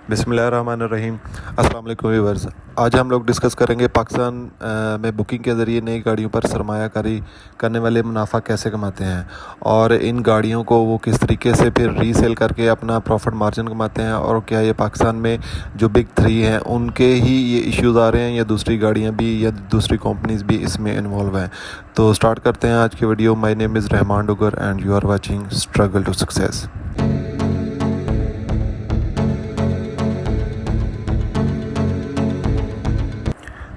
बिस्मिल्लाहिर्रहमानिर्रहीम। अस्सलाम वालेकुम व्यूअर्स। आज हम लोग डिस्कस करेंगे पाकिस्तान में बुकिंग के ज़रिए नई गाड़ियों पर सरमायाकारी करने वाले मुनाफा कैसे कमाते हैं और इन गाड़ियों को वो किस तरीके से फिर रीसेल करके अपना प्रॉफिट मार्जिन कमाते हैं, और क्या ये पाकिस्तान में जो बिग थ्री हैं उनके ही ये इश्यूज़ आ रहे हैं या दूसरी गाड़ियाँ भी या दूसरी कंपनीज़ भी इसमें इन्वॉल्व हैं। तो स्टार्ट करते हैं आज की video. My name is Rahman Dugar and you are watching struggle to success.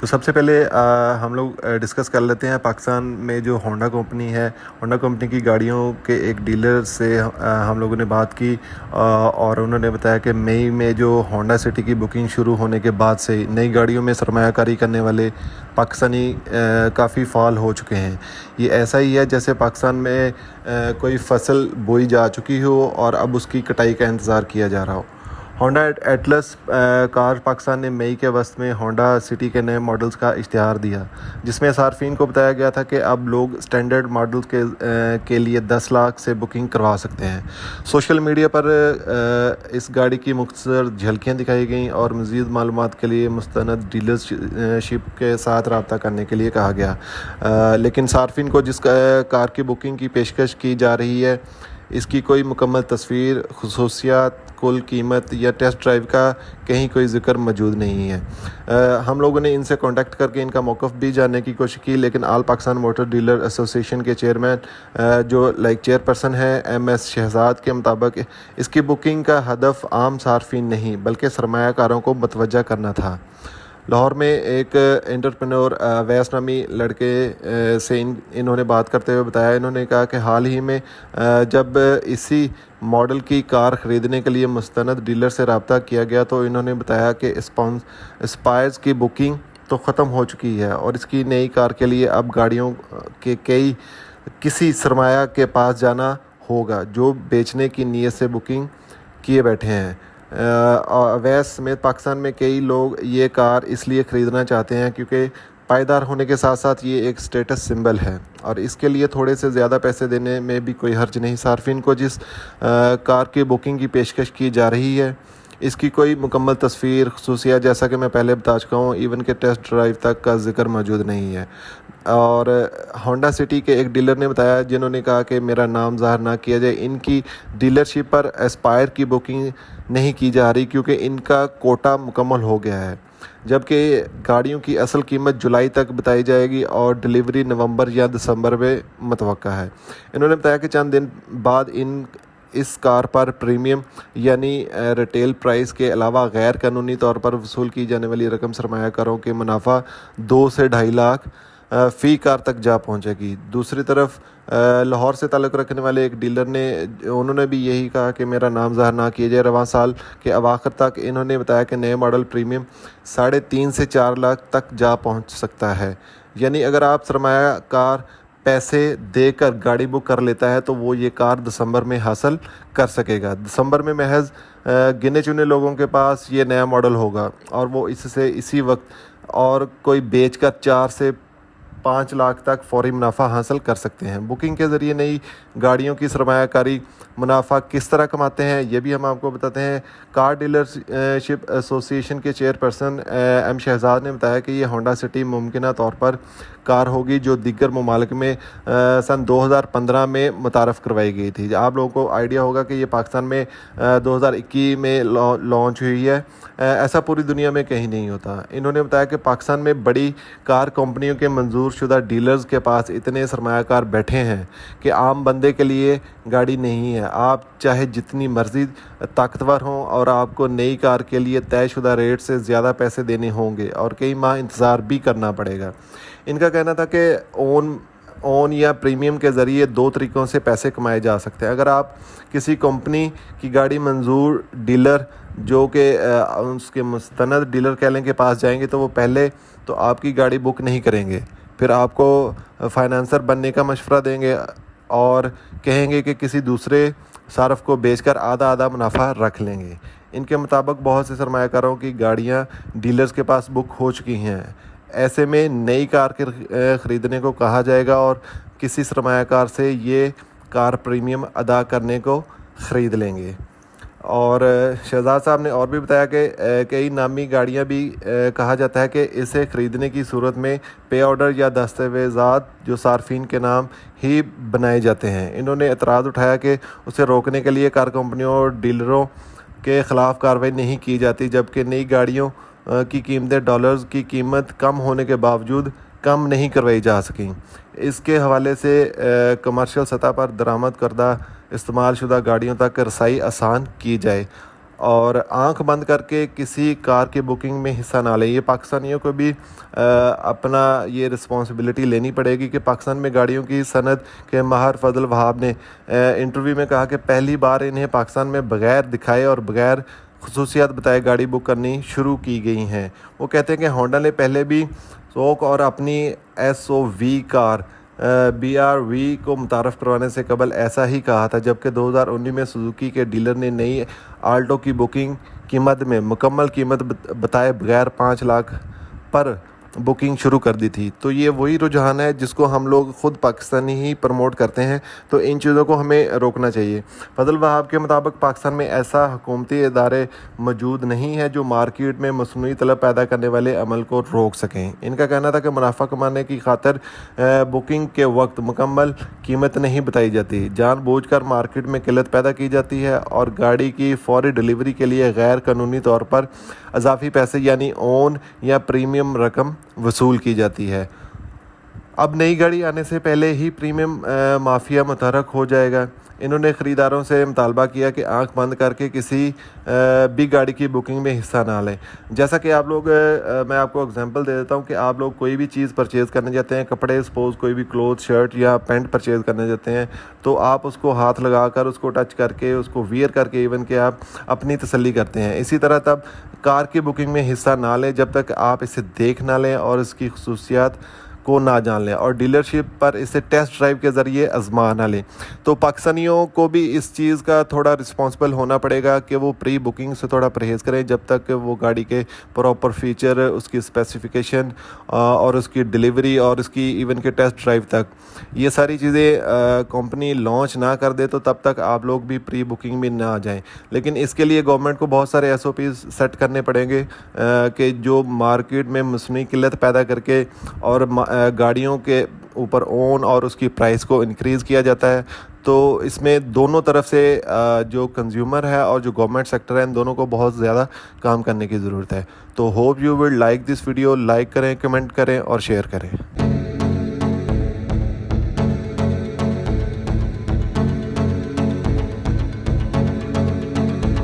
तो सबसे पहले हम लोग डिस्कस कर लेते हैं पाकिस्तान में जो होंडा कंपनी है। होंडा कंपनी की गाड़ियों के एक डीलर से हम लोगों ने बात की और उन्होंने बताया कि मई में जो होंडा सिटी की बुकिंग शुरू होने के बाद से नई गाड़ियों में सरमायाकारी करने वाले पाकिस्तानी काफ़ी फाल हो चुके हैं। ये ऐसा ही है जैसे पाकिस्तान में कोई फसल बोई जा चुकी हो और अब उसकी कटाई का इंतज़ार किया जा रहा हो। होंडा एटलस कार पाकिस्तान ने मई के वस्त में होंडा सिटी के नए मॉडल्स का इश्तिहार दिया, जिसमें सार्फिन को बताया गया था कि अब लोग स्टैंडर्ड मॉडल्स के लिए 10 लाख से बुकिंग करवा सकते हैं। सोशल मीडिया पर इस गाड़ी की मुख्तसर झलकियाँ दिखाई गईं और मज़ीद मालूमात के लिए मुस्तनद डीलरशिप के साथ रब्ता करने के लिए कहा गया। लेकिन सार्फिन को जिस कार की बुकिंग की पेशकश की जा रही है, इसकी कोई मुकम्मल तस्वीर, खुसूसियात, कुल कीमत या टेस्ट ड्राइव का कहीं कोई ज़िक्र मौजूद नहीं है। हम लोगों ने इनसे कांटेक्ट करके इनका मौक़िफ़ भी जानने की कोशिश की, लेकिन आल पाकिस्तान मोटर डीलर एसोसिएशन के चेयरमैन जो चेयरपर्सन है MS शहजाद के मुताबिक इसकी बुकिंग का हदफ आम सार्फिन नहीं बल्कि सरमायाकारों को मतवज्जा करना था। लाहौर में एक एंटरप्रेन्योर अवैस नामी लड़के से इन्होंने बात करते हुए बताया, इन्होंने कहा कि हाल ही में जब इसी मॉडल की कार ख़रीदने के लिए मुस्तनद डीलर से रब्ता किया गया तो इन्होंने बताया कि स्पायर्स की बुकिंग तो ख़त्म हो चुकी है और इसकी नई कार के लिए अब गाड़ियों के किसी सरमाया के पास जाना होगा जो बेचने की नीयत से बुकिंग किए बैठे हैं। अवैस समेत पाकिस्तान में कई लोग ये कार इसलिए ख़रीदना चाहते हैं क्योंकि पायदार होने के साथ साथ ये एक स्टेटस सिंबल है और इसके लिए थोड़े से ज़्यादा पैसे देने में भी कोई हर्ज नहीं। सार्फिन को जिस कार की बुकिंग की पेशकश की जा रही है, इसकी कोई मुकम्मल तस्वीर, खसूसियात, जैसा कि मैं पहले बता चुका हूँ, इवन के टेस्ट ड्राइव तक का जिक्र मौजूद नहीं है। और होंडा सिटी के एक डीलर ने बताया, जिन्होंने कहा कि मेरा नाम ज़ाहिर ना किया जाए, इनकी डीलरशिप पर एस्पायर की बुकिंग नहीं की जा रही क्योंकि इनका कोटा मुकम्मल हो गया है, जबकि गाड़ियों की असल कीमत जुलाई तक बताई जाएगी और डिलीवरी नवंबर या दिसंबर में मुतवक्का है। इन्होंने बताया कि चंद दिन बाद इस कार पर प्रीमियम यानी रिटेल प्राइस के अलावा गैर कानूनी तौर पर वसूल की जाने वाली रकम सरमायाकारों के मुनाफा 2 से 2.5 लाख फ़ी कार तक जा पहुंचेगी। दूसरी तरफ लाहौर से ताल्लुक़ रखने वाले एक डीलर ने उन्होंने भी यही कहा कि मेरा नाम ज़ाहिर ना किया जाए। रवां साल के अवाखिर तक इन्होंने बताया कि नए मॉडल प्रीमियम 3.5 से 4 लाख तक जा पहुंच सकता है। यानी अगर आप सरमायाकार पैसे देकर गाड़ी बुक कर लेता है तो वो ये कार दिसंबर में हासिल कर सकेगा। दिसंबर में महज गिने चुने लोगों के पास ये नया मॉडल होगा और वो इससे इसी वक्त और कोई बेचकर 4 से 5 लाख तक फौरी मुनाफा हासिल कर सकते हैं। बुकिंग के ज़रिए नई गाड़ियों की सरमायाकारी मुनाफा किस तरह कमाते हैं, ये भी हम आपको बताते हैं। कार डीलरशिप एसोसिएशन के चेयरपर्सन M शहजाद ने बताया कि ये होंडा सिटी मुमकिन तौर पर कार होगी जो दीगर ममालिक में सन 2015 में मुतारफ़ करवाई गई थी। आप लोगों को आइडिया होगा कि ये पाकिस्तान में 2021 में लॉन्च हुई है। ऐसा पूरी दुनिया में कहीं नहीं होता। इन्होंने बताया कि पाकिस्तान में बड़ी कार कंपनियों के मंजूर शुदा डीलर्स के पास इतने सरमायाकार बैठे हैं कि आम बंदे के लिए गाड़ी नहीं है। आप चाहे जितनी मर्जी ताकतवर हों और आपको नई कार के लिए तयशुदा रेट से ज़्यादा पैसे देने होंगे और कई माह इंतज़ार भी करना पड़ेगा। इनका कहना था कि ओन या प्रीमियम के ज़रिए 2 तरीक़ों से पैसे कमाए जा सकते हैं। अगर आप किसी कंपनी की गाड़ी मंजूर डीलर जो कि उसके मुस्तनद डीलर कह लें के पास जाएंगे तो वो पहले तो आपकी गाड़ी बुक नहीं करेंगे, फिर आपको फाइनेंसर बनने का मशवरा देंगे और कहेंगे कि किसी दूसरे सारफ को बेचकर आधा आधा मुनाफा रख लेंगे। इनके मुताबिक बहुत से सरमायाकारों की गाड़ियां डीलर्स के पास बुक हो चुकी हैं। ऐसे में नई कार के ख़रीदने को कहा जाएगा और किसी सरमायाकार से ये कार प्रीमियम अदा करने को ख़रीद लेंगे। اور شہزاد صاحب نے اور بھی بتایا کہ کئی نامی گاڑیاں بھی کہا جاتا ہے کہ اسے خریدنے کی صورت میں پے آرڈر یا دستاویزات جو صارفین کے نام ہی بنائے جاتے ہیں۔ انہوں نے اعتراض اٹھایا کہ اسے روکنے کے لیے کار کمپنیوں اور ڈیلروں کے خلاف کارروائی نہیں کی جاتی، جبکہ نئی گاڑیوں کی قیمتیں ڈالرز کی قیمت کم ہونے کے باوجود کم نہیں کروائی جا سکیں۔ اس کے حوالے سے کمرشل سطح پر درآمد کردہ استعمال شدہ گاڑیوں تک رسائی آسان کی جائے اور آنکھ بند کر کے کسی کار کی بکنگ میں حصہ نہ لیں۔ یہ پاکستانیوں کو بھی اپنا یہ رسپانسبلٹی لینی پڑے گی کہ پاکستان میں گاڑیوں کی صنعت کے ماہر فضل وہاب نے انٹرویو میں کہا کہ پہلی بار انہیں پاکستان میں بغیر دکھائے اور بغیر خصوصیات بتائے گاڑی بک کرنی شروع کی گئی ہیں۔ وہ کہتے ہیں کہ ہونڈا نے پہلے بھی سوک اور اپنی SOV کار BR-V کو متعارف کروانے سے قبل ایسا ہی کہا تھا، جبکہ 2019 میں سوزوکی کے ڈیلر نے نئی آلٹو کی بکنگ قیمت میں مکمل قیمت بتائے بغیر 5 لاکھ پر بکنگ شروع کر دی تھی۔ تو یہ وہی رجحان ہے جس کو ہم لوگ خود پاکستانی ہی پروموٹ کرتے ہیں، تو ان چیزوں کو ہمیں روکنا چاہیے۔ فضل وہاب کے مطابق پاکستان میں ایسا حکومتی ادارے موجود نہیں ہے جو مارکیٹ میں مصنوعی طلب پیدا کرنے والے عمل کو روک سکیں۔ ان کا کہنا تھا کہ منافع کمانے کی خاطر بکنگ کے وقت مکمل قیمت نہیں بتائی جاتی، جان بوجھ کر مارکیٹ میں قلت پیدا کی جاتی ہے اور گاڑی کی فوری ڈیلیوری کے لیے غیر قانونی طور پر اضافی پیسے یعنی اون یا پریمیم رقم وصول کی جاتی ہے۔ اب نئی گاڑی آنے سے پہلے ہی پریمیم مافیا متحرک ہو جائے گا۔ انہوں نے خریداروں سے مطالبہ کیا کہ آنکھ بند کر کے کسی بھی گاڑی کی بکنگ میں حصہ نہ لیں۔ جیسا کہ آپ لوگ میں آپ کو اگزامپل دے دیتا ہوں کہ آپ لوگ کوئی بھی چیز پرچیز کرنے جاتے ہیں، کپڑے سپوز کوئی بھی کلوتھ شرٹ یا پینٹ پرچیز کرنے جاتے ہیں، تو آپ اس کو ہاتھ لگا کر اس کو ٹچ کر کے اس کو ویئر کر کے ایون کہ آپ اپنی تسلی کرتے ہیں۔ اسی طرح تب کار کی بکنگ میں حصہ نہ لیں جب تک آپ اسے دیکھ نہ لیں اور اس کی خصوصیات کو نہ جان لیں اور ڈیلرشپ پر اسے ٹیسٹ ڈرائیو کے ذریعے آزما نہ لیں۔ تو پاکستانیوں کو بھی اس چیز کا تھوڑا رسپانسبل ہونا پڑے گا کہ وہ پری بکنگ سے تھوڑا پرہیز کریں جب تک وہ گاڑی کے پراپر فیچر، اس کی اسپیسیفیکیشن اور اس کی ڈیلیوری اور اس کی ایون کہ ٹیسٹ ڈرائیو تک یہ ساری چیزیں کمپنی لانچ نہ کر دے تو تب تک آپ لوگ بھی پری بکنگ میں نہ آ جائیں۔ لیکن اس کے لیے گورنمنٹ کو بہت سارے SOPs سیٹ کرنے پڑیں گے کہ جو مارکیٹ میں مصنوعی قلت پیدا کر کے اور گاڑیوں کے اوپر اون اور اس کی پرائس کو انکریز کیا جاتا ہے، تو اس میں دونوں طرف سے جو کنزیومر ہے اور جو گورنمنٹ سیکٹر ہے ان دونوں کو بہت زیادہ کام کرنے کی ضرورت ہے۔ تو hope you will like this video, like کریں، کمنٹ کریں اور شیئر کریں۔